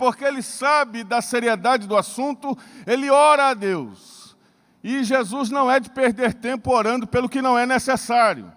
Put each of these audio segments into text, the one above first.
porque ele sabe da seriedade do assunto, ele ora a Deus. E Jesus não é de perder tempo orando pelo que não é necessário.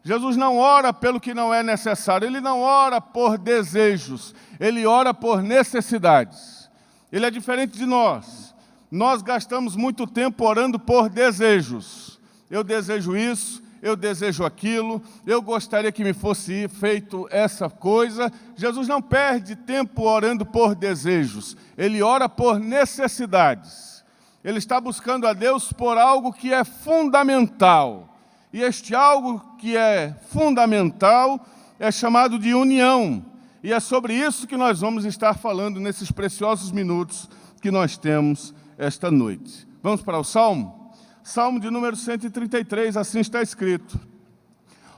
Jesus não ora pelo que não é necessário, ele não ora por desejos, ele ora por necessidades. Ele é diferente de nós. Nós gastamos muito tempo orando por desejos. Eu desejo isso, eu desejo aquilo, eu gostaria que me fosse feito essa coisa. Jesus não perde tempo orando por desejos, ele ora por necessidades. Ele está buscando a Deus por algo que é fundamental. E este algo que é fundamental é chamado de união. E é sobre isso que nós vamos estar falando nesses preciosos minutos que nós temos esta noite. Vamos para o Salmo? Salmo de número 133, assim está escrito.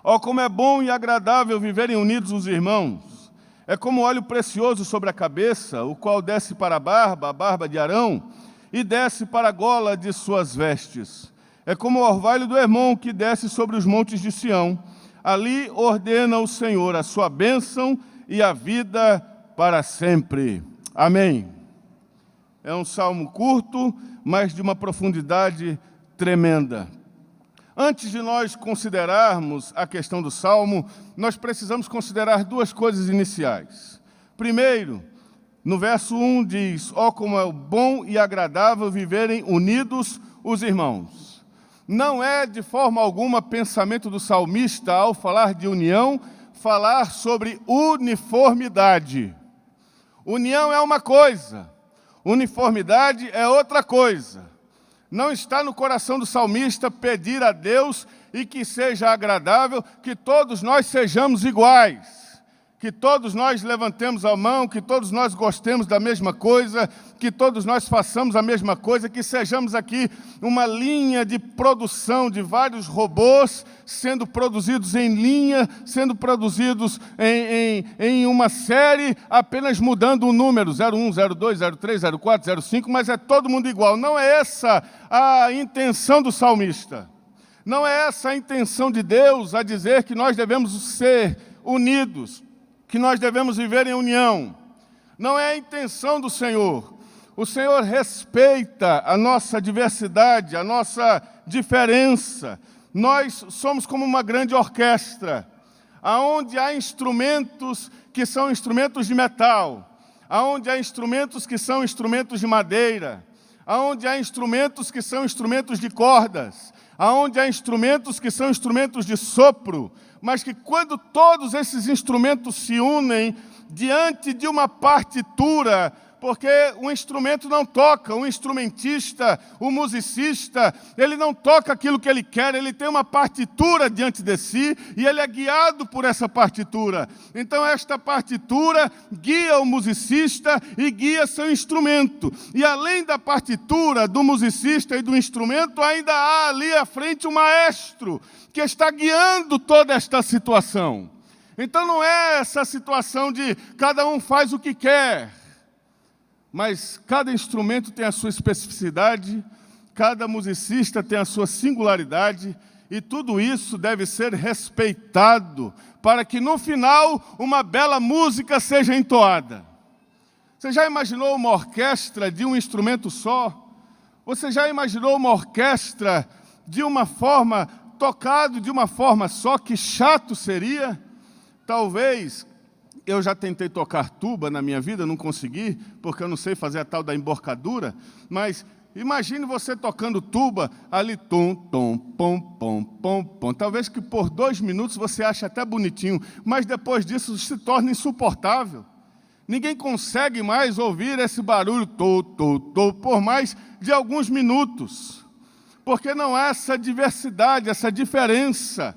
Ó, como é bom e agradável viverem unidos os irmãos. É como óleo precioso sobre a cabeça, o qual desce para a barba de Arão, e desce para a gola de suas vestes. É como o orvalho do Hermon que desce sobre os montes de Sião. Ali ordena o Senhor a sua bênção e a vida para sempre. Amém. É um salmo curto, mas de uma profundidade tremenda. Antes de nós considerarmos a questão do salmo, nós precisamos considerar duas coisas iniciais. Primeiro, no verso 1 diz, ó, como é bom e agradável viverem unidos os irmãos. Não é de forma alguma pensamento do salmista, ao falar de união, falar sobre uniformidade. União é uma coisa, uniformidade é outra coisa. Não está no coração do salmista pedir a Deus e que seja agradável que todos nós sejamos iguais. Que todos nós levantemos a mão, que todos nós gostemos da mesma coisa, que todos nós façamos a mesma coisa, que sejamos aqui uma linha de produção de vários robôs sendo produzidos em linha, sendo produzidos em uma série, apenas mudando o número, 01, 02, 03, 04, 05, mas é todo mundo igual. Não é essa a intenção do salmista. Não é essa a intenção de Deus a dizer que nós devemos ser unidos, que nós devemos viver em união. Não é a intenção do Senhor. O Senhor respeita a nossa diversidade, a nossa diferença. Nós somos como uma grande orquestra, onde há instrumentos que são instrumentos de metal, onde há instrumentos que são instrumentos de madeira, onde há instrumentos que são instrumentos de cordas, onde há instrumentos que são instrumentos de sopro, mas que quando todos esses instrumentos se unem diante de uma partitura, porque o instrumento não toca, o instrumentista, o musicista, ele não toca aquilo que ele quer, ele tem uma partitura diante de si e ele é guiado por essa partitura. Então esta partitura guia o musicista e guia seu instrumento. E além da partitura, do musicista e do instrumento, ainda há ali à frente um maestro que está guiando toda esta situação. Então não é essa situação de cada um faz o que quer, mas cada instrumento tem a sua especificidade, cada musicista tem a sua singularidade, e tudo isso deve ser respeitado, para que no final uma bela música seja entoada. Você já imaginou uma orquestra de um instrumento só? Você já imaginou uma orquestra de uma forma, tocado de uma forma só? Que chato seria? Talvez... Eu já tentei tocar tuba na minha vida, não consegui, porque eu não sei fazer a tal da emborcadura, mas imagine você tocando tuba, ali, tom, tom, pom, pom, pom, pom. Talvez que por 2 minutos você ache até bonitinho, mas depois disso se torna insuportável. Ninguém consegue mais ouvir esse barulho, tô, tô, tô, por mais de alguns minutos, porque não há essa diversidade, essa diferença.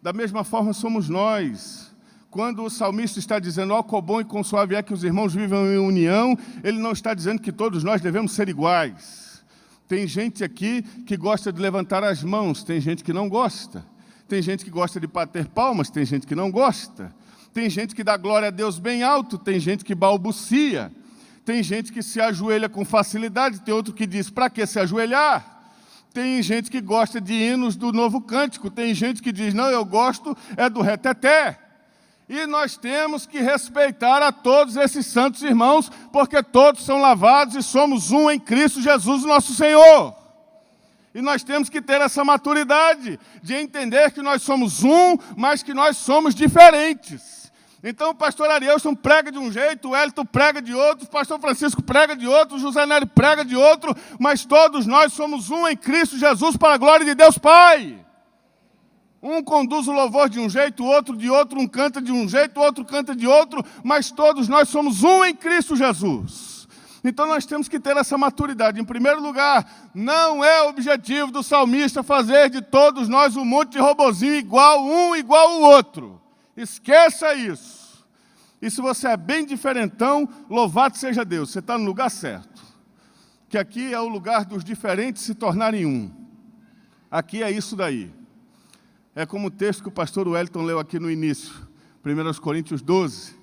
Da mesma forma somos nós. Quando o salmista está dizendo, ó, quão bom e quão suave é que os irmãos vivam em união, ele não está dizendo que todos nós devemos ser iguais. Tem gente aqui que gosta de levantar as mãos, tem gente que não gosta. Tem gente que gosta de bater palmas, tem gente que não gosta. Tem gente que dá glória a Deus bem alto, tem gente que balbucia. Tem gente que se ajoelha com facilidade, tem outro que diz, para que se ajoelhar? Tem gente que gosta de hinos do Novo Cântico, tem gente que diz, não, eu gosto é do reteté. E nós temos que respeitar a todos esses santos irmãos, porque todos são lavados e somos um em Cristo Jesus, nosso Senhor. E nós temos que ter essa maturidade de entender que nós somos um, mas que nós somos diferentes. Então o pastor Arielson prega de um jeito, o Elton prega de outro, o pastor Francisco prega de outro, o José Nery prega de outro, mas todos nós somos um em Cristo Jesus para a glória de Deus Pai. Um conduz o louvor de um jeito, o outro de outro, um canta de um jeito, o outro canta de outro, mas todos nós somos um em Cristo Jesus. Então nós temos que ter essa maturidade. Em primeiro lugar, não é objetivo do salmista fazer de todos nós um monte de robozinho igual um, igual o outro. Esqueça isso. E se você é bem diferentão, louvado seja Deus, você está no lugar certo. Que aqui é o lugar dos diferentes se tornarem um. Aqui é isso daí. É como o texto que o pastor Wellington leu aqui no início, 1 Coríntios 12.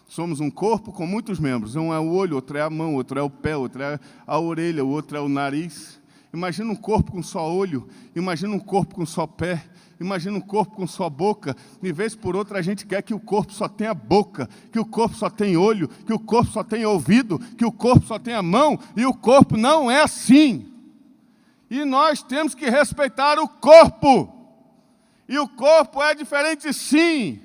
Somos um corpo com muitos membros. Um é o olho, outro é a mão, outro é o pé, outro é a orelha, o outro é o nariz. Imagina um corpo com só olho, imagina um corpo com só pé, imagina um corpo com só boca. De vez por outra a gente quer que o corpo só tenha boca, que o corpo só tenha olho, que o corpo só tenha ouvido, que o corpo só tenha mão, e o corpo não é assim. E nós temos que respeitar o corpo. E o corpo é diferente sim.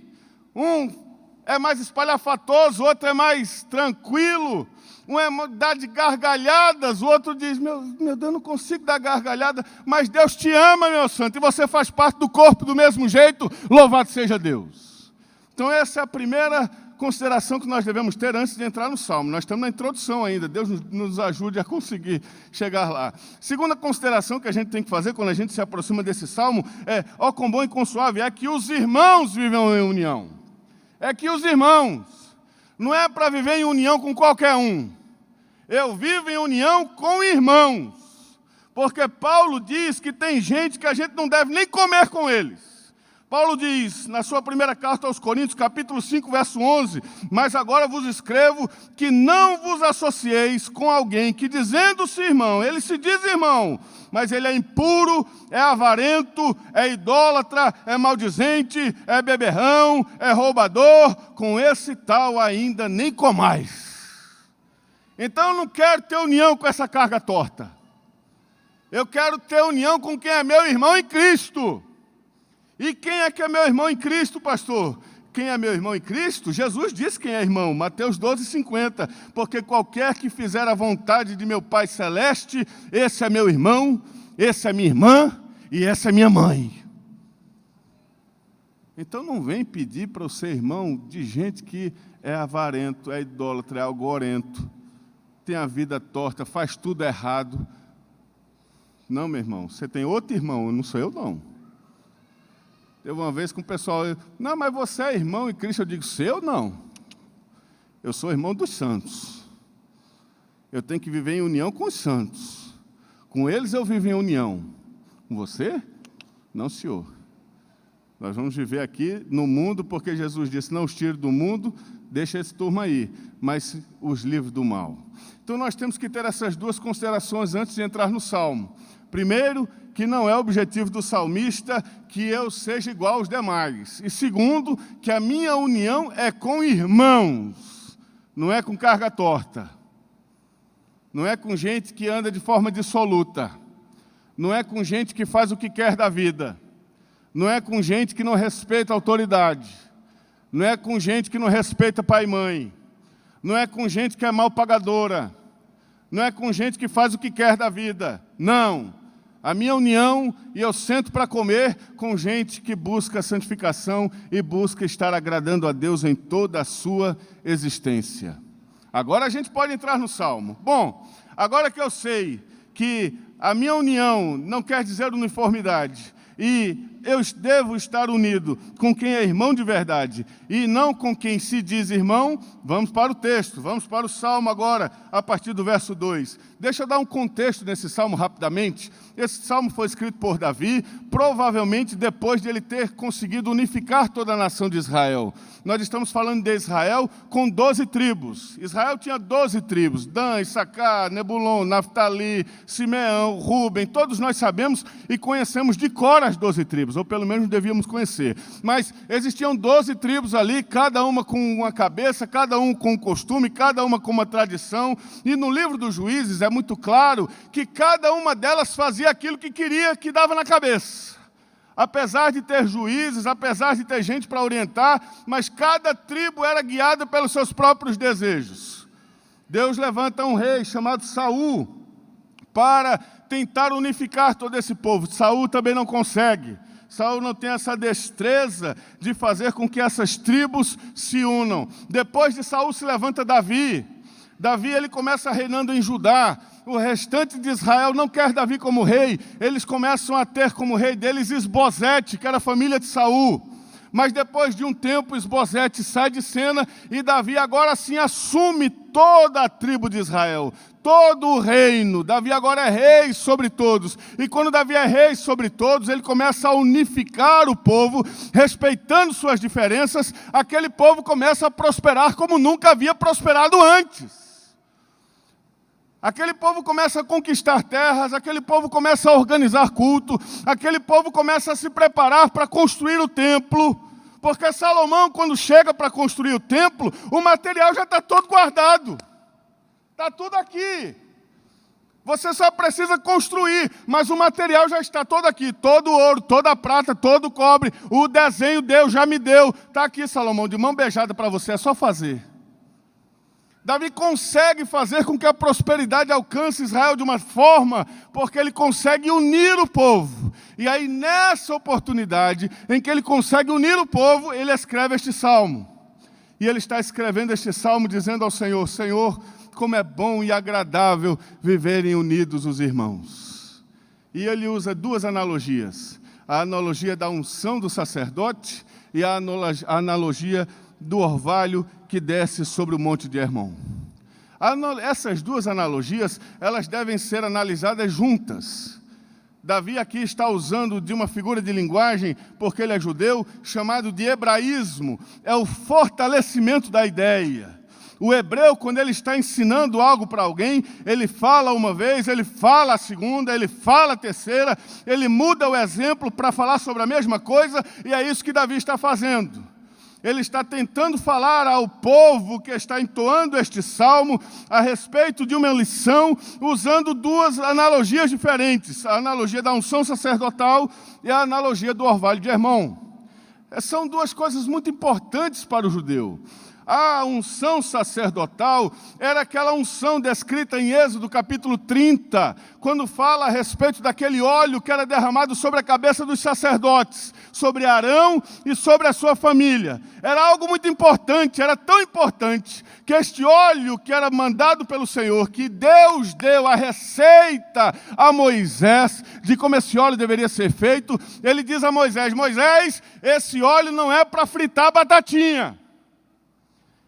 Um é mais espalhafatoso, o outro é mais tranquilo. Um é dá de gargalhadas, o outro diz, meu Deus, eu não consigo dar gargalhada, mas Deus te ama, meu santo, e você faz parte do corpo do mesmo jeito, louvado seja Deus. Então essa é a primeira consideração que nós devemos ter antes de entrar no Salmo. Nós estamos na introdução ainda, Deus nos ajude a conseguir chegar lá. Segunda consideração que a gente tem que fazer quando a gente se aproxima desse Salmo é, ó quão bom e quão suave é que os irmãos vivam em união. É que os irmãos, não é para viver em união com qualquer um. Eu vivo em união com irmãos, porque Paulo diz que tem gente que a gente não deve nem comer com eles. Paulo diz, na sua primeira carta aos Coríntios, capítulo 5, verso 11, mas agora vos escrevo que não vos associeis com alguém que, dizendo-se irmão, ele se diz irmão, mas ele é impuro, é avarento, é idólatra, é maldizente, é beberrão, é roubador, com esse tal ainda nem comais. Então eu não quero ter união com essa carga torta. Eu quero ter união com quem é meu irmão em Cristo. E quem é que é meu irmão em Cristo, pastor? Quem é meu irmão em Cristo? Jesus disse quem é irmão, Mateus 12:50. Porque qualquer que fizer a vontade de meu Pai Celeste, esse é meu irmão, esse é minha irmã e essa é minha mãe. Então não vem pedir para eu ser irmão de gente que é avarento, é idólatra, é algorento, tem a vida torta, faz tudo errado. Não, meu irmão, você tem outro irmão, não sou eu não. Teve uma vez com o pessoal, não, mas você é irmão em Cristo. Eu digo, seu não. Eu sou irmão dos santos. Eu tenho que viver em união com os santos. Com eles eu vivo em união. Com você? Não, senhor. Nós vamos viver aqui no mundo, porque Jesus disse, não os tire do mundo, deixa esse turma aí, mas os livre do mal. Então nós temos que ter essas duas considerações antes de entrar no Salmo. Primeiro, que não é objetivo do salmista que eu seja igual aos demais. E segundo, que a minha união é com irmãos, não é com carga torta. Não é com gente que anda de forma dissoluta. Não é com gente que faz o que quer da vida. Não é com gente que não respeita a autoridade. Não é com gente que não respeita pai e mãe. Não é com gente que é mal pagadora. Não é com gente que faz o que quer da vida. Não. A minha união, e eu sento para comer com gente que busca a santificação e busca estar agradando a Deus em toda a sua existência. Agora a gente pode entrar no Salmo. Bom, agora que eu sei que a minha união não quer dizer uniformidade, e eu devo estar unido com quem é irmão de verdade e não com quem se diz irmão, vamos para o texto, vamos para o Salmo agora, a partir do verso 2. Deixa eu dar um contexto nesse Salmo rapidamente. Esse Salmo foi escrito por Davi, provavelmente depois de ele ter conseguido unificar toda a nação de Israel. Nós estamos falando de Israel com 12 tribos. Israel tinha 12 tribos, Dan, Issacar, Nebulon, Naftali, Simeão, Ruben, todos nós sabemos e conhecemos de cor as 12 tribos. tribos, ou pelo menos devíamos conhecer. Mas existiam 12 tribos ali, cada uma com uma cabeça, cada um com um costume, cada uma com uma tradição. E no livro dos Juízes é muito claro que cada uma delas fazia aquilo que queria, que dava na cabeça. Apesar de ter juízes, apesar de ter gente para orientar, mas cada tribo era guiada pelos seus próprios desejos. Deus levanta um rei chamado Saul para tentar unificar todo esse povo. Saul também não consegue. Saul não tem essa destreza de fazer com que essas tribos se unam. Depois de Saul se levanta Davi. Davi ele começa reinando em Judá. O restante de Israel não quer Davi como rei. Eles começam a ter como rei deles Isbosete, que era a família de Saul. Mas depois de um tempo, Isbosete sai de cena e Davi agora sim assume toda a tribo de Israel, todo o reino. Davi agora é rei sobre todos. E quando Davi é rei sobre todos, ele começa a unificar o povo, respeitando suas diferenças. Aquele povo começa a prosperar como nunca havia prosperado antes. Aquele povo começa a conquistar terras, aquele povo começa a organizar culto, aquele povo começa a se preparar para construir o templo, porque Salomão, quando chega para construir o templo, o material já está todo guardado, está tudo aqui. Você só precisa construir, mas o material já está todo aqui, todo o ouro, toda a prata, todo o cobre, o desenho Deus já me deu, está aqui, Salomão, de mão beijada para você, é só fazer. Davi consegue fazer com que a prosperidade alcance Israel de uma forma, porque ele consegue unir o povo. E aí, nessa oportunidade, em que ele consegue unir o povo, ele escreve este salmo. E ele está escrevendo este salmo dizendo ao Senhor: Senhor, como é bom e agradável viverem unidos os irmãos. E ele usa duas analogias. A analogia da unção do sacerdote e a analogia do orvalho que desce sobre o monte de Hermon. Essas duas analogias, elas devem ser analisadas juntas. Davi aqui está usando de uma figura de linguagem, porque ele é judeu, chamado de hebraísmo. É o fortalecimento da ideia. O hebreu, quando ele está ensinando algo para alguém, ele fala uma vez, ele fala a segunda, ele fala a terceira, ele muda o exemplo para falar sobre a mesma coisa, e é isso que Davi está fazendo. Ele está tentando falar ao povo que está entoando este salmo a respeito de uma lição, usando duas analogias diferentes. A analogia da unção sacerdotal e a analogia do orvalho de Hermon. São duas coisas muito importantes para o judeu. A unção sacerdotal era aquela unção descrita em Êxodo capítulo 30, quando fala a respeito daquele óleo que era derramado sobre a cabeça dos sacerdotes, sobre Arão e sobre a sua família. Era algo muito importante, era tão importante, que este óleo que era mandado pelo Senhor, que Deus deu a receita a Moisés, de como esse óleo deveria ser feito, ele diz a Moisés: Moisés, esse óleo não é para fritar batatinha.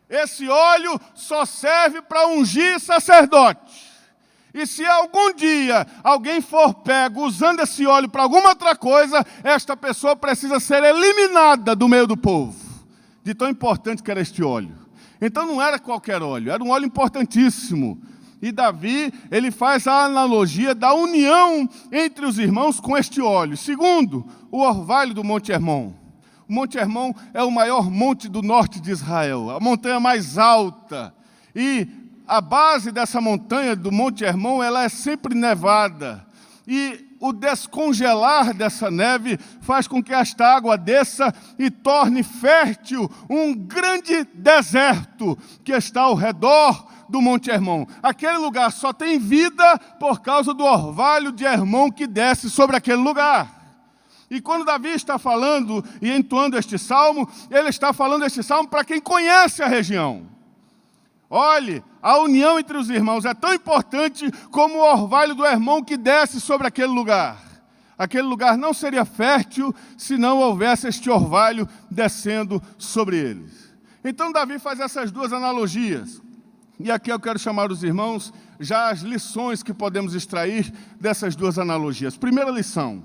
Esse óleo só serve para ungir sacerdote. E se algum dia alguém for pego usando esse óleo para alguma outra coisa, esta pessoa precisa ser eliminada do meio do povo. De tão importante que era este óleo. Então não era qualquer óleo, era um óleo importantíssimo. E Davi, ele faz a analogia da união entre os irmãos com este óleo. Segundo, o orvalho do Monte Hermon. O Monte Hermon é o maior monte do norte de Israel, a montanha mais alta. E a base dessa montanha, do Monte Hermon, ela é sempre nevada. E o descongelar dessa neve faz com que esta água desça e torne fértil um grande deserto que está ao redor do Monte Hermon. Aquele lugar só tem vida por causa do orvalho de Hermon que desce sobre aquele lugar. E quando Davi está falando e entoando este salmo, ele está falando este salmo para quem conhece a região. Olhe, a união entre os irmãos é tão importante como o orvalho do Hermon que desce sobre aquele lugar. Aquele lugar não seria fértil se não houvesse este orvalho descendo sobre eles. Então Davi faz essas duas analogias. E aqui eu quero chamar os irmãos já as lições que podemos extrair dessas duas analogias. Primeira lição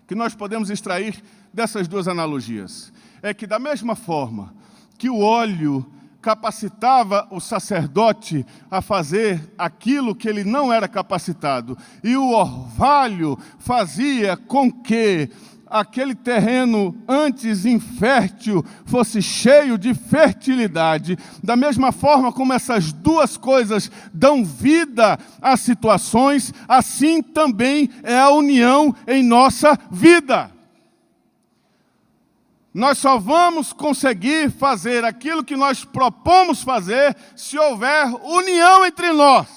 que nós podemos extrair dessas duas analogias é que, da mesma forma que o óleo capacitava o sacerdote a fazer aquilo que ele não era capacitado, e o orvalho fazia com que aquele terreno antes infértil fosse cheio de fertilidade, da mesma forma como essas duas coisas dão vida a situações, assim também é a união em nossa vida. Nós só vamos conseguir fazer aquilo que nós propomos fazer se houver união entre nós.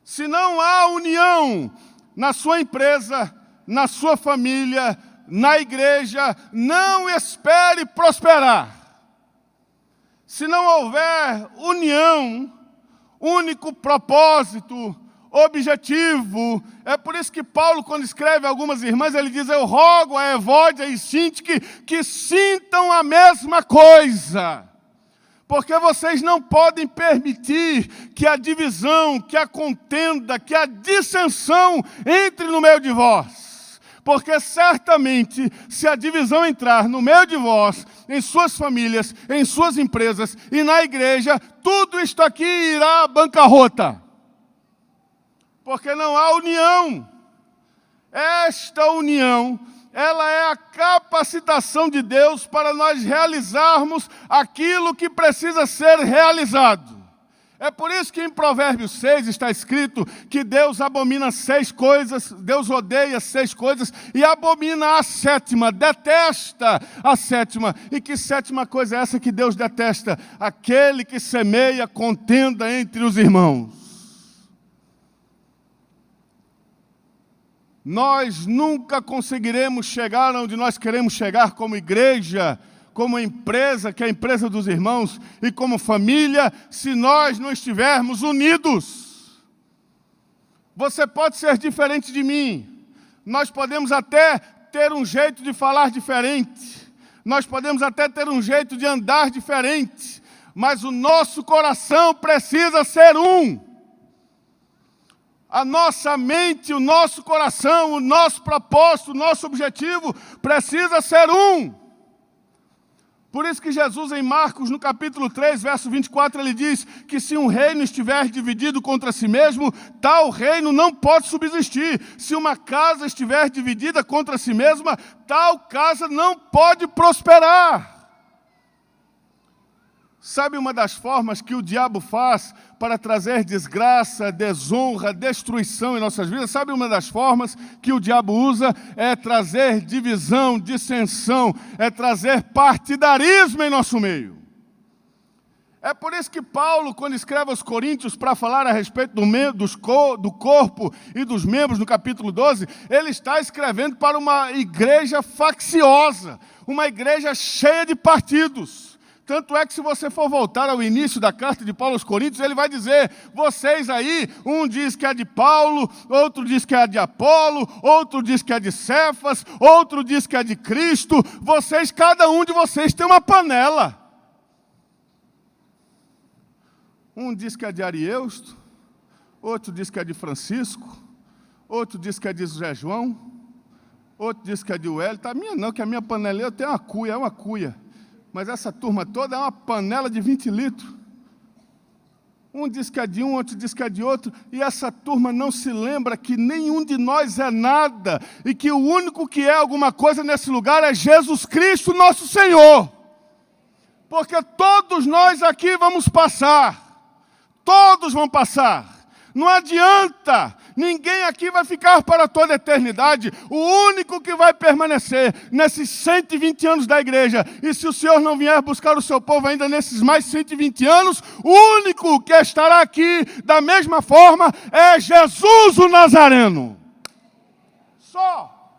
Se não há união na sua empresa, na sua família, na igreja, não espere prosperar. Se não houver união, único propósito, objetivo, é por isso que Paulo, quando escreve a algumas irmãs, ele diz: eu rogo a Evódia e Sintique que sintam a mesma coisa. Porque vocês não podem permitir que a divisão, que a contenda, que a dissensão entre no meio de vós. Porque certamente, se a divisão entrar no meio de vós, em suas famílias, em suas empresas e na igreja, tudo isto aqui irá à bancarrota. Porque não há união. Esta união, ela é a capacitação de Deus para nós realizarmos aquilo que precisa ser realizado. É por isso que em Provérbios 6 está escrito que Deus abomina 6 coisas, Deus odeia 6 coisas e abomina a 7ª, detesta a 7ª. E que 7ª coisa é essa que Deus detesta? Aquele que semeia contenda entre os irmãos. Nós nunca conseguiremos chegar onde nós queremos chegar como igreja, como empresa, que é a empresa dos irmãos, e como família, se nós não estivermos unidos. Você pode ser diferente de mim, nós podemos até ter um jeito de falar diferente, nós podemos até ter um jeito de andar diferente, mas o nosso coração precisa ser um. A nossa mente, o nosso coração, o nosso propósito, o nosso objetivo precisa ser um. Por isso que Jesus, em Marcos, no capítulo 3, verso 24, ele diz que se um reino estiver dividido contra si mesmo, tal reino não pode subsistir. Se uma casa estiver dividida contra si mesma, tal casa não pode prosperar. Sabe uma das formas que o diabo faz para trazer desgraça, desonra, destruição em nossas vidas? Sabe uma das formas que o diabo usa? É trazer divisão, dissensão, é trazer partidarismo em nosso meio. É por isso que Paulo, quando escreve aos Coríntios para falar a respeito do corpo e dos membros, no capítulo 12, ele está escrevendo para uma igreja facciosa, uma igreja cheia de partidos. Tanto é que se você for voltar ao início da carta de Paulo aos Coríntios, ele vai dizer: vocês aí, um diz que é de Paulo, outro diz que é de Apolo, outro diz que é de Cefas, outro diz que é de Cristo, vocês, cada um de vocês tem uma panela. Um diz que é de Arieusto, outro diz que é de Francisco, outro diz que é de José João, outro diz que é de Wellington. A minha não, que a minha panela eu tenho é uma cuia. Mas essa turma toda é uma panela de 20 litros. Um diz que é de um, outro diz que é de outro. E essa turma não se lembra que nenhum de nós é nada. E que o único que é alguma coisa nesse lugar é Jesus Cristo, nosso Senhor. Porque todos nós aqui vamos passar. Todos vão passar. Não adianta. Ninguém aqui vai ficar para toda a eternidade. O único que vai permanecer nesses 120 anos da igreja, e se o Senhor não vier buscar o seu povo ainda nesses mais 120 anos, o único que estará aqui da mesma forma é Jesus o Nazareno. Só.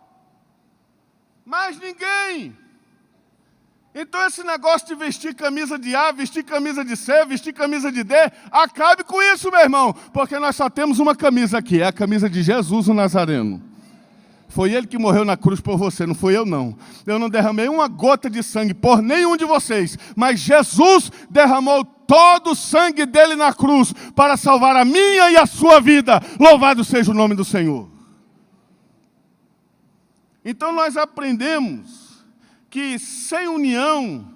Mais ninguém. Então esse negócio de vestir camisa de A, vestir camisa de C, vestir camisa de D, acabe com isso, meu irmão, porque nós só temos uma camisa aqui, é a camisa de Jesus o Nazareno. Foi Ele que morreu na cruz por você, não fui eu não. Eu não derramei uma gota de sangue por nenhum de vocês, mas Jesus derramou todo o sangue dele na cruz para salvar a minha e a sua vida. Louvado seja o nome do Senhor. Então nós aprendemos que sem união,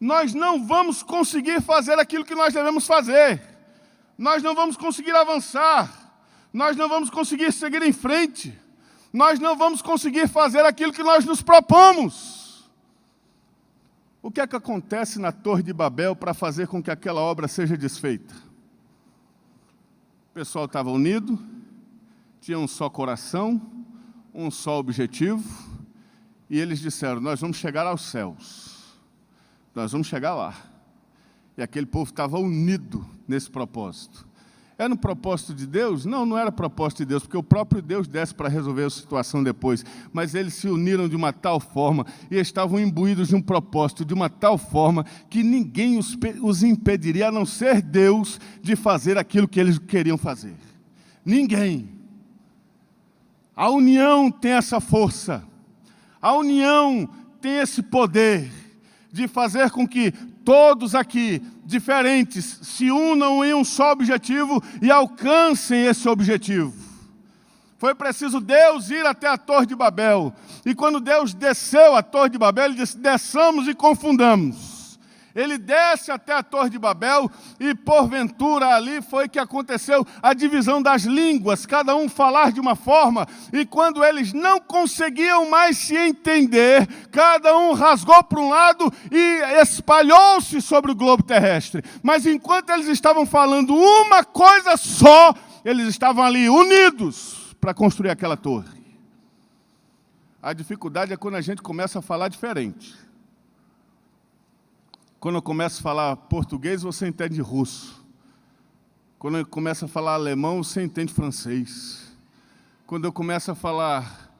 nós não vamos conseguir fazer aquilo que nós devemos fazer. Nós não vamos conseguir avançar. Nós não vamos conseguir seguir em frente. nós não vamos conseguir fazer aquilo que nós nos propomos. O que é que acontece na Torre de Babel para fazer com que aquela obra seja desfeita? O pessoal estava unido, tinha um só coração, um só objetivo, e eles disseram, nós vamos chegar aos céus, nós vamos chegar lá. E aquele povo estava unido nesse propósito. Era um propósito de Deus? Não, não era propósito de Deus, porque o próprio Deus desce para resolver a situação depois. Mas eles se uniram de uma tal forma e estavam imbuídos de um propósito, de uma tal forma que ninguém os impediria, a não ser Deus, de fazer aquilo que eles queriam fazer. Ninguém. A união tem essa força. A união tem esse poder de fazer com que todos aqui, diferentes, se unam em um só objetivo e alcancem esse objetivo. Foi preciso Deus ir até a Torre de Babel. E quando Deus desceu à Torre de Babel, Ele disse, desçamos e confundamos. Ele desce até a Torre de Babel e, porventura, ali foi que aconteceu a divisão das línguas, cada um falar de uma forma, e quando eles não conseguiam mais se entender, cada um rasgou para um lado e espalhou-se sobre o globo terrestre. Mas enquanto eles estavam falando uma coisa só, eles estavam ali unidos para construir aquela torre. A dificuldade é quando a gente começa a falar diferente. Quando eu começo a falar português, você entende russo. Quando eu começo a falar alemão, você entende francês. Quando eu começo a falar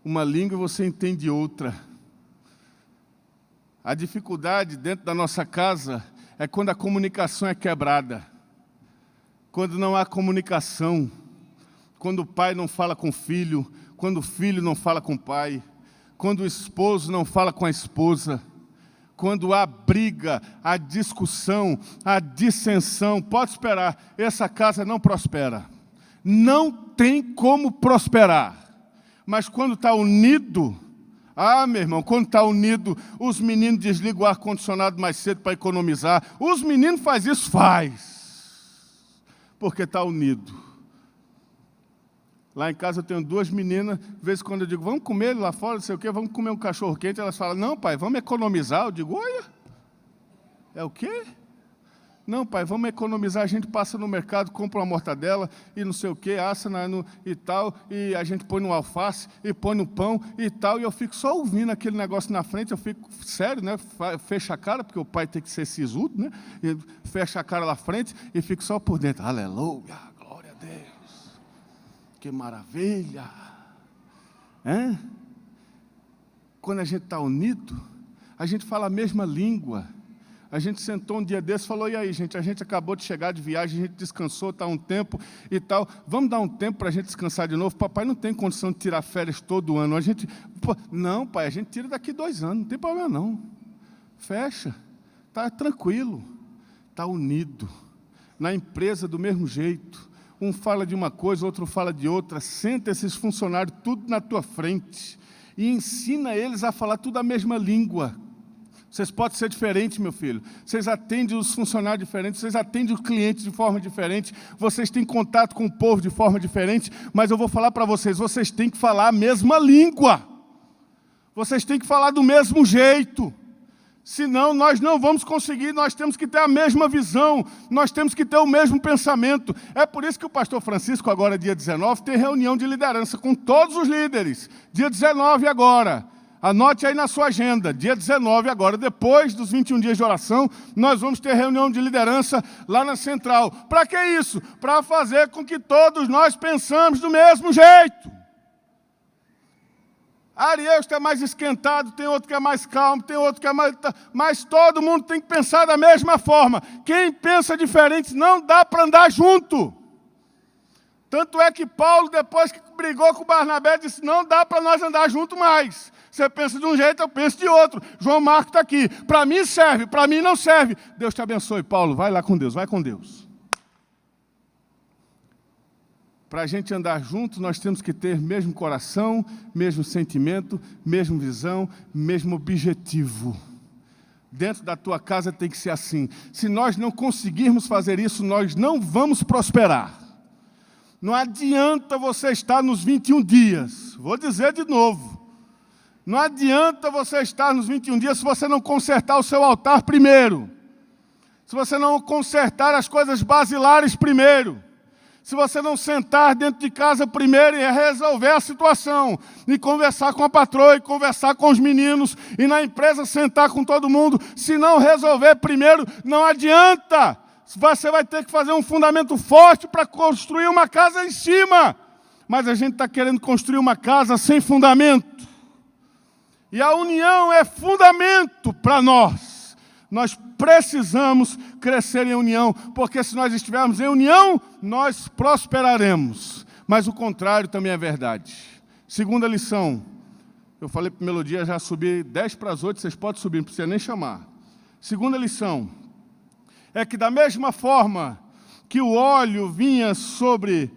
uma língua, você entende outra. A dificuldade dentro da nossa casa é quando a comunicação é quebrada. Quando não há comunicação. Quando o pai não fala com o filho. Quando o filho não fala com o pai. Quando o esposo não fala com a esposa. Quando há briga, a discussão, a dissensão, pode esperar, essa casa não prospera. Não tem como prosperar. Mas quando está unido, meu irmão, quando está unido, os meninos desligam o ar-condicionado mais cedo para economizar. Os meninos fazem isso? Faz. Porque está unido. Lá em casa eu tenho 2 meninas, de vez em quando eu digo, vamos comer lá fora, não sei o quê, vamos comer um cachorro quente. Elas falam, não pai, vamos economizar. Eu digo, olha, é o quê? Não pai, vamos economizar, a gente passa no mercado, compra uma mortadela e não sei o quê, assa e tal, e a gente põe no alface e põe no pão e tal, e eu fico só ouvindo aquele negócio na frente, eu fico sério, né? Fecha a cara, porque o pai tem que ser sisudo, né? E fecha a cara lá frente e fico só por dentro, aleluia, glória a Deus. Que maravilha! Quando a gente está unido, a gente fala a mesma língua. A gente sentou um dia desse e falou, e aí, gente, a gente acabou de chegar de viagem, a gente descansou, está um tempo e tal. Vamos dar um tempo para a gente descansar de novo? Papai não tem condição de tirar férias todo ano. Não, pai, a gente tira daqui 2 anos, não tem problema não. Fecha, está tranquilo, está unido. Na empresa do mesmo jeito. Um fala de uma coisa, outro fala de outra. Senta esses funcionários tudo na tua frente e ensina eles a falar tudo a mesma língua. Vocês podem ser diferentes, meu filho. Vocês atendem os funcionários diferentes, vocês atendem os clientes de forma diferente, vocês têm contato com o povo de forma diferente, mas eu vou falar para vocês, vocês têm que falar a mesma língua. Vocês têm que falar do mesmo jeito. Senão nós não vamos conseguir, nós temos que ter a mesma visão, nós temos que ter o mesmo pensamento. É por isso que o pastor Francisco, agora dia 19, tem reunião de liderança com todos os líderes. Dia 19 agora. Anote aí na sua agenda, dia 19 agora, depois dos 21 dias de oração, nós vamos ter reunião de liderança lá na Central. Para que isso? Para fazer com que todos nós pensamos do mesmo jeito. Ariel está mais esquentado, tem outro que é mais calmo, tem outro que é mais... Mas todo mundo tem que pensar da mesma forma. Quem pensa diferente não dá para andar junto. Tanto é que Paulo, depois que brigou com Barnabé, disse, não dá para nós andar junto mais. Você pensa de um jeito, eu penso de outro. João Marcos está aqui. Para mim serve, para mim não serve. Deus te abençoe, Paulo. Vai lá com Deus, vai com Deus. Para a gente andar junto, nós temos que ter mesmo coração, mesmo sentimento, mesma visão, mesmo objetivo. Dentro da tua casa tem que ser assim. Se nós não conseguirmos fazer isso, nós não vamos prosperar. Não adianta você estar nos 21 dias. isso. Vou dizer de novo. Não adianta você estar nos 21 dias se você não consertar o seu altar primeiro. Se você não consertar as coisas basilares primeiro. Se você não sentar dentro de casa primeiro e resolver a situação, e conversar com a patroa, e conversar com os meninos, e na empresa sentar com todo mundo, se não resolver primeiro, não adianta. Você vai ter que fazer um fundamento forte para construir uma casa em cima. Mas a gente está querendo construir uma casa sem fundamento. E a união é fundamento para nós. Nós precisamos crescer em união, porque se nós estivermos em união, nós prosperaremos. Mas o contrário também é verdade. Segunda lição. Eu falei para Melodia, já subi 10 para as 8, vocês podem subir, não precisa nem chamar. Segunda lição. É que da mesma forma que o óleo vinha sobre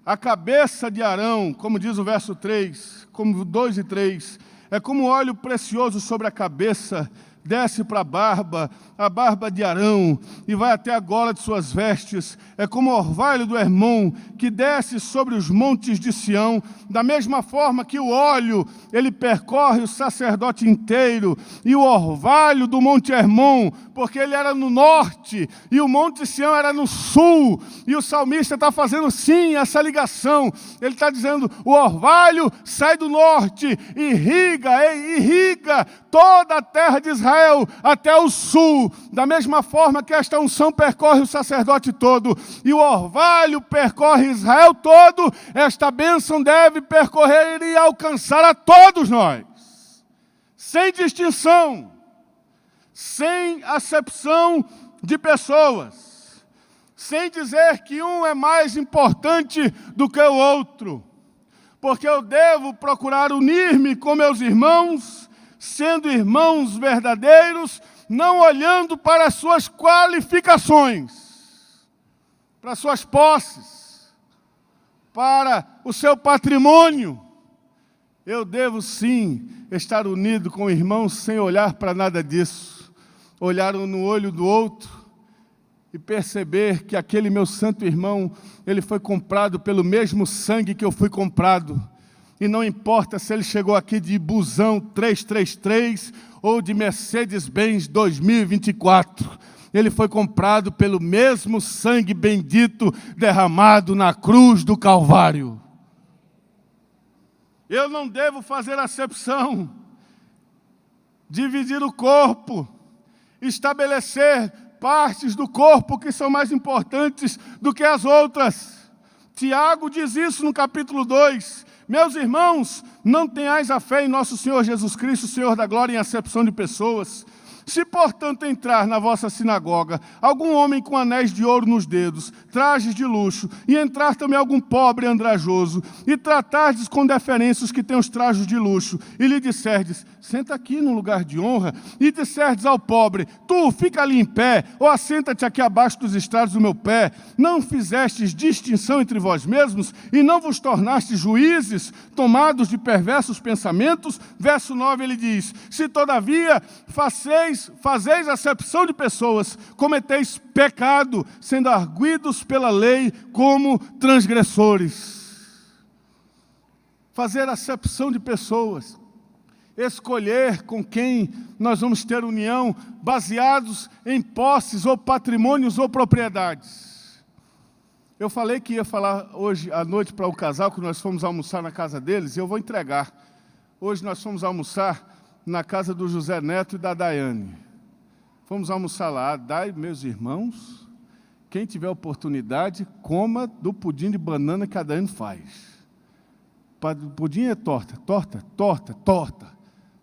a cabeça de Arão, como diz o verso 3, como 2 e 3, é como óleo precioso sobre a cabeça, desce para a barba de Arão, e vai até a gola de suas vestes. É como o orvalho do Hermon, que desce sobre os montes de Sião. Da mesma forma que o óleo, ele percorre o sacerdote inteiro, e o orvalho do monte Hermon, porque ele era no norte, e o monte Sião era no sul. E o salmista está fazendo sim essa ligação. Ele está dizendo, o orvalho sai do norte, irriga toda a terra de Israel, até o sul, da mesma forma que esta unção percorre o sacerdote todo, e o orvalho percorre Israel todo, esta bênção deve percorrer e alcançar a todos nós, sem distinção, sem acepção de pessoas, sem dizer que um é mais importante do que o outro, porque eu devo procurar unir-me com meus irmãos, sendo irmãos verdadeiros, não olhando para as suas qualificações, para as suas posses, para o seu patrimônio. Eu devo sim estar unido com irmãos sem olhar para nada disso, olhar um no olho do outro e perceber que aquele meu santo irmão, ele foi comprado pelo mesmo sangue que eu fui comprado. E não importa se ele chegou aqui de busão 333 ou de Mercedes-Benz 2024. Ele foi comprado pelo mesmo sangue bendito derramado na cruz do Calvário. Eu não devo fazer acepção, dividir o corpo, estabelecer partes do corpo que são mais importantes do que as outras. Tiago diz isso no capítulo 2. Meus irmãos, não tenhais a fé em nosso Senhor Jesus Cristo, Senhor da glória, em acepção de pessoas. Se, portanto, entrar na vossa sinagoga algum homem com anéis de ouro nos dedos, trajes de luxo, e entrar também algum pobre andrajoso, e tratardes com deferência os que têm os trajes de luxo, e lhe disserdes, senta aqui num lugar de honra, e disserdes ao pobre, tu, fica ali em pé, ou assenta-te aqui abaixo dos estrados do meu pé, não fizestes distinção entre vós mesmos, e não vos tornastes juízes, tomados de perversos pensamentos? Verso 9 ele diz, se todavia fazeis acepção de pessoas, cometeis pecado, sendo arguidos pela lei como transgressores. Fazer acepção de pessoas, escolher com quem nós vamos ter união, baseados em posses ou patrimônios ou propriedades. Eu falei que ia falar hoje à noite para o casal, que nós fomos almoçar na casa deles, e eu vou entregar. Hoje nós fomos almoçar na casa do José Neto e da Daiane. Fomos almoçar lá. Dai, meus irmãos, quem tiver oportunidade, coma do pudim de banana que a Daiane faz. Pudim é torta.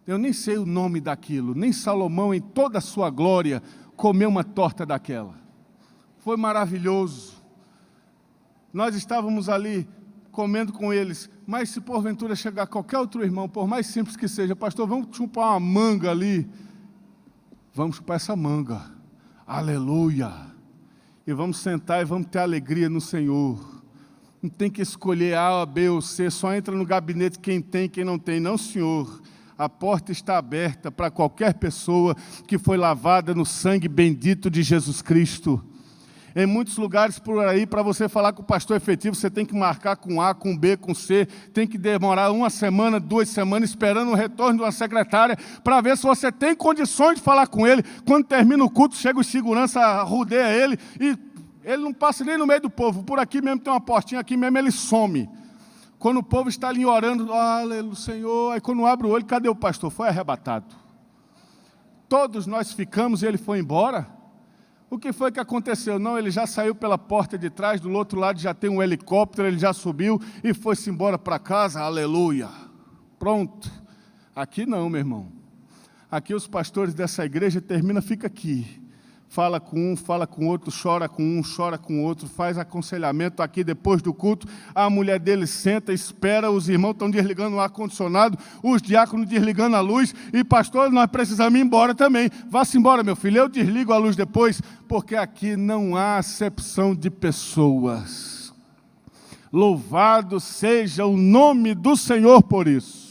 Eu nem sei o nome daquilo, nem Salomão em toda a sua glória comeu uma torta daquela. Foi maravilhoso. Nós estávamos ali comendo com eles, mas se porventura chegar qualquer outro irmão, por mais simples que seja, pastor, vamos chupar uma manga ali, vamos chupar essa manga, aleluia, e vamos sentar e vamos ter alegria no Senhor. Não tem que escolher A, B ou C, só entra no gabinete quem tem, quem não tem, não, Senhor. A porta está aberta para qualquer pessoa que foi lavada no sangue bendito de Jesus Cristo. Em muitos lugares por aí, para você falar com o pastor efetivo, você tem que marcar com A, com B, com C, tem que demorar 1 semana, 2 semanas, esperando o retorno de uma secretária, para ver se você tem condições de falar com ele. Quando termina o culto, chega o segurança, rodeia ele, e ele não passa nem no meio do povo. Por aqui mesmo tem uma portinha, aqui mesmo ele some. Quando o povo está ali orando, aleluia, Senhor, aí quando abre o olho, cadê o pastor? Foi arrebatado. Todos nós ficamos e ele foi embora. O que foi que aconteceu? Não, ele já saiu pela porta de trás, do outro lado já tem um helicóptero, ele já subiu e foi-se embora para casa, aleluia. Pronto. Aqui não, meu irmão. Aqui os pastores dessa igreja terminam, fica aqui. Fala com um, fala com outro, chora com um, chora com outro, faz aconselhamento aqui depois do culto. A mulher dele senta, espera, os irmãos estão desligando o ar-condicionado, os diáconos desligando a luz, e pastor, nós precisamos ir embora também. Vá-se embora, meu filho, eu desligo a luz depois, porque aqui não há acepção de pessoas. Louvado seja o nome do Senhor por isso.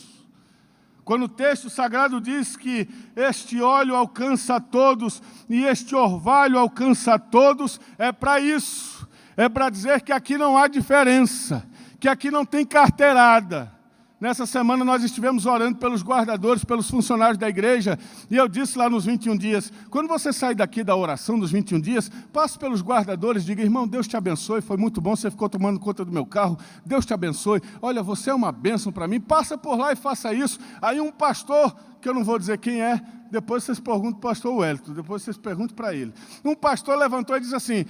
Quando o texto sagrado diz que este óleo alcança a todos e este orvalho alcança a todos, é para isso. É para dizer que aqui não há diferença, que aqui não tem carteirada. Nessa semana nós estivemos orando pelos guardadores, pelos funcionários da igreja, e eu disse lá nos 21 dias, quando você sair daqui da oração dos 21 dias, passe pelos guardadores, diga, irmão, Deus te abençoe, foi muito bom, você ficou tomando conta do meu carro, Deus te abençoe, olha, você é uma bênção para mim, passa por lá e faça isso. Aí um pastor, que eu não vou dizer quem é, depois vocês perguntam para o pastor Wellington, depois vocês perguntam para ele. Um pastor levantou e disse assim,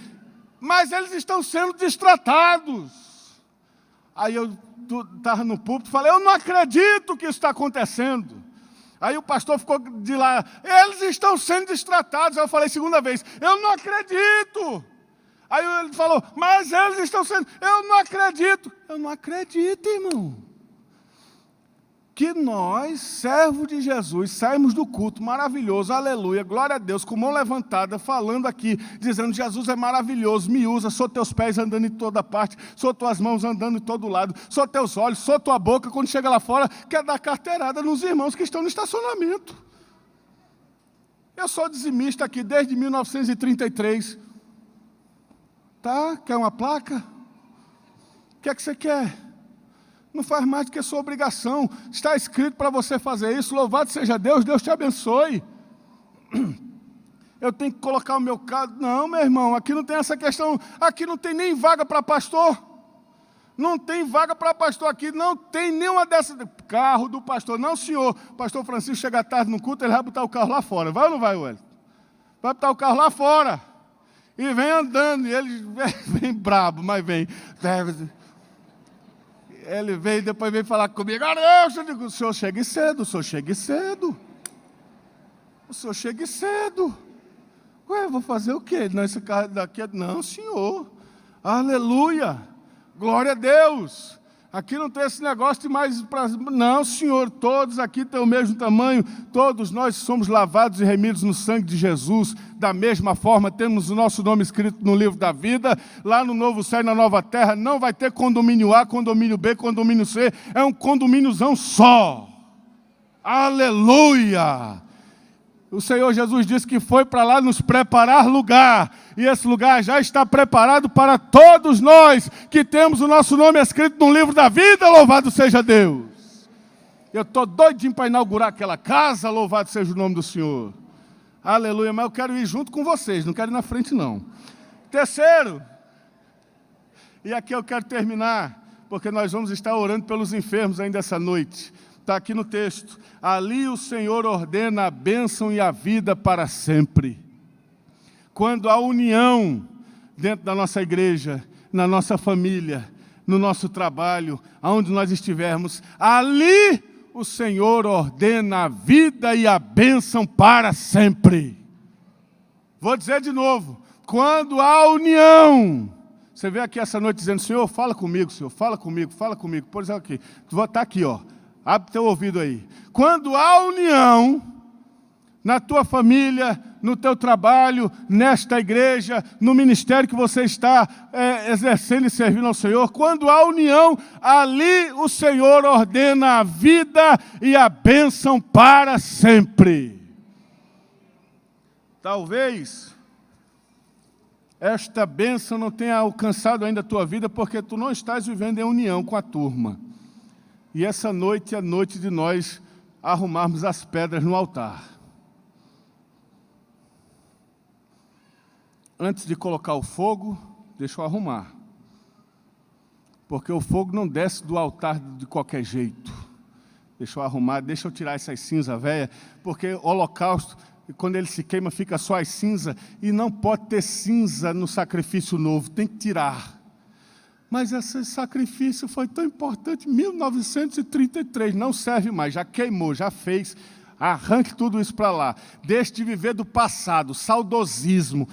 mas eles estão sendo destratados. Aí eu estava no púlpito e falei, eu não acredito que isso está acontecendo. Aí o pastor ficou de lá, eles estão sendo destratados. Aí eu falei segunda vez, eu não acredito. Aí ele falou, mas eles estão sendo, eu não acredito. Eu não acredito, irmão. Que nós, servos de Jesus, saímos do culto maravilhoso, aleluia, glória a Deus, com mão levantada, falando aqui, dizendo, Jesus é maravilhoso, me usa, sou teus pés andando em toda parte, sou tuas mãos andando em todo lado, sou teus olhos, sou tua boca, quando chega lá fora, quer dar carteirada nos irmãos que estão no estacionamento. Eu sou dizimista aqui desde 1933. Tá? Quer uma placa? O que é que você quer? Não faz mais do que a sua obrigação. Está escrito para você fazer isso. Louvado seja Deus, Deus te abençoe. Eu tenho que colocar o meu carro. Não, meu irmão, aqui não tem essa questão. Aqui não tem nem vaga para pastor. Não tem vaga para pastor aqui. Não tem nenhuma dessas. Carro do pastor. Não, senhor. O pastor Francisco chega tarde no culto, ele vai botar o carro lá fora. Vai ou não vai, Wellington? Vai botar o carro lá fora. E vem andando. E ele vem brabo, mas vem. Ele veio e depois veio falar comigo, eu digo, o senhor chegue cedo, o senhor chegue cedo. O senhor chegue cedo. Ué, vou fazer o quê? Não, esse carro daqui, não, senhor. Aleluia. Glória a Deus. Aqui não tem esse negócio de mais... Não, senhor, todos aqui têm o mesmo tamanho, todos nós somos lavados e remidos no sangue de Jesus, da mesma forma, temos o nosso nome escrito no livro da vida, lá no novo céu e na nova terra, não vai ter condomínio A, condomínio B, condomínio C, é um condomíniozão só. Aleluia! O Senhor Jesus disse que foi para lá nos preparar lugar, e esse lugar já está preparado para todos nós, que temos o nosso nome escrito no livro da vida, louvado seja Deus. Eu estou doidinho para inaugurar aquela casa, louvado seja o nome do Senhor. Aleluia, mas eu quero ir junto com vocês, não quero ir na frente não. Terceiro, e aqui eu quero terminar, porque nós vamos estar orando pelos enfermos ainda essa noite. Está aqui no texto, ali o Senhor ordena a bênção e a vida para sempre. Quando há união dentro da nossa igreja, na nossa família, no nosso trabalho, aonde nós estivermos, ali o Senhor ordena a vida e a bênção para sempre. Vou dizer de novo, quando há união, você vem aqui essa noite dizendo, Senhor, fala comigo, Senhor, fala comigo, fala comigo. Por exemplo, aqui, tu vai estar aqui, ó. Abre teu ouvido aí. Quando há união na tua família, no teu trabalho, nesta igreja, no ministério que você está exercendo e servindo ao Senhor, quando há união, ali o Senhor ordena a vida e a bênção para sempre. Talvez esta bênção não tenha alcançado ainda a tua vida, porque tu não estás vivendo em união com a turma. E essa noite é a noite de nós arrumarmos as pedras no altar. Antes de colocar o fogo, deixa eu arrumar. Porque o fogo não desce do altar de qualquer jeito. Deixa eu arrumar, deixa eu tirar essas cinzas velhas, porque o holocausto, quando ele se queima, fica só as cinzas, e não pode ter cinza no sacrifício novo, tem que tirar. Mas esse sacrifício foi tão importante, 1933, não serve mais, já queimou, já fez. Arranque tudo isso para lá. Deixe de viver do passado, saudosismo.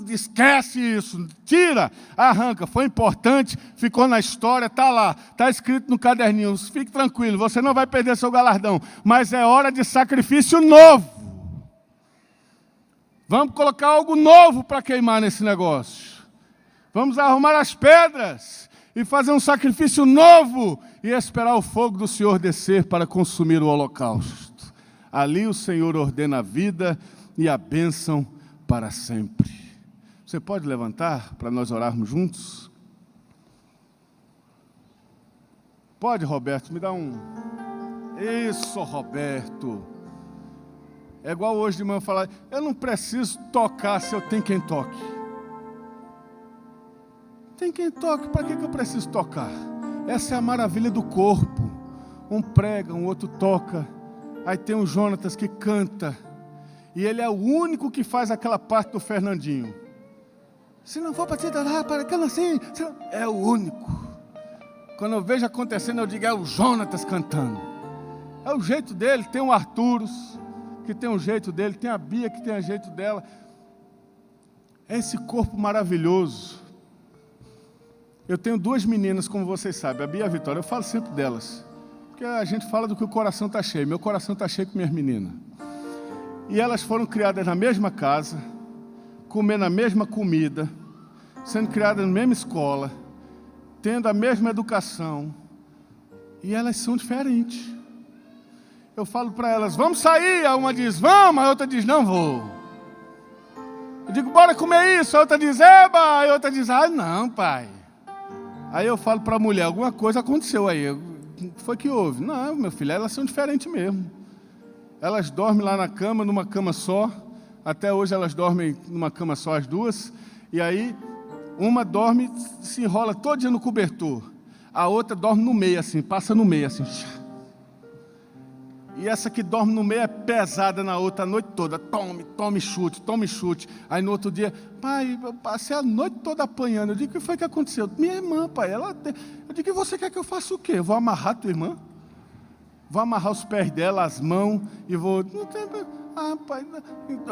Esquece isso, tira, arranca. Foi importante, ficou na história, está lá, está escrito no caderninho. Fique tranquilo, você não vai perder seu galardão. Mas é hora de sacrifício novo. Vamos colocar algo novo para queimar nesse negócio. Vamos arrumar as pedras e fazer um sacrifício novo e esperar o fogo do Senhor descer para consumir o holocausto. Ali o Senhor ordena a vida e a bênção para sempre. Você pode levantar para nós orarmos juntos? Pode, Roberto, me dá um... Isso, Roberto. É igual hoje de manhã eu falar, eu não preciso tocar se eu tenho quem toque. Tem quem toque, para que eu preciso tocar? Essa é a maravilha do corpo. Um prega, um outro toca. Aí tem o Jonatas que canta. E ele é o único que faz aquela parte do Fernandinho. Se não for para te dar, para que assim, é o único. Quando eu vejo acontecendo, eu digo, é o Jonatas cantando. É o jeito dele. Tem o Arturos, que tem um jeito dele. Tem a Bia, que tem o jeito dela. É esse corpo maravilhoso. Eu tenho duas meninas, como vocês sabem, a Bia e a Vitória. Eu falo sempre delas, porque a gente fala do que o coração está cheio. Meu coração está cheio com minhas meninas. E elas foram criadas na mesma casa, comendo a mesma comida, sendo criadas na mesma escola, tendo a mesma educação. E elas são diferentes. Eu falo para elas, vamos sair. A uma diz, vamos. A outra diz, não vou. Eu digo, bora comer isso. A outra diz, eba. A outra diz, não, pai. Aí eu falo para a mulher, alguma coisa aconteceu aí. Foi que houve? Não, meu filho, elas são diferentes mesmo. Elas dormem lá na cama, numa cama só. Até hoje elas dormem numa cama só, as duas. E aí, uma dorme, se enrola todo dia no cobertor. A outra dorme no meio, assim, passa no meio, assim. E essa que dorme no meio é pesada na outra a noite toda. Tome chute. Aí no outro dia, pai, eu passei a noite toda apanhando. Eu digo, o que foi que aconteceu? Minha irmã, pai, eu digo, e você quer que eu faça o quê? Eu vou amarrar a tua irmã? Vou amarrar os pés dela, as mãos, e vou... pai,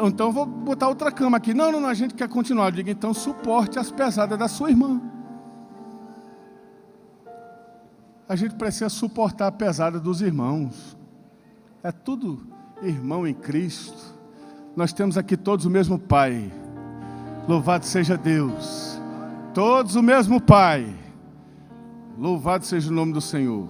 então eu vou botar outra cama aqui. Não, a gente quer continuar. Eu digo, então suporte as pesadas da sua irmã. A gente precisa suportar a pesada dos irmãos. É tudo irmão em Cristo. Nós temos aqui todos o mesmo Pai. Louvado seja Deus. Todos o mesmo Pai. Louvado seja o nome do Senhor.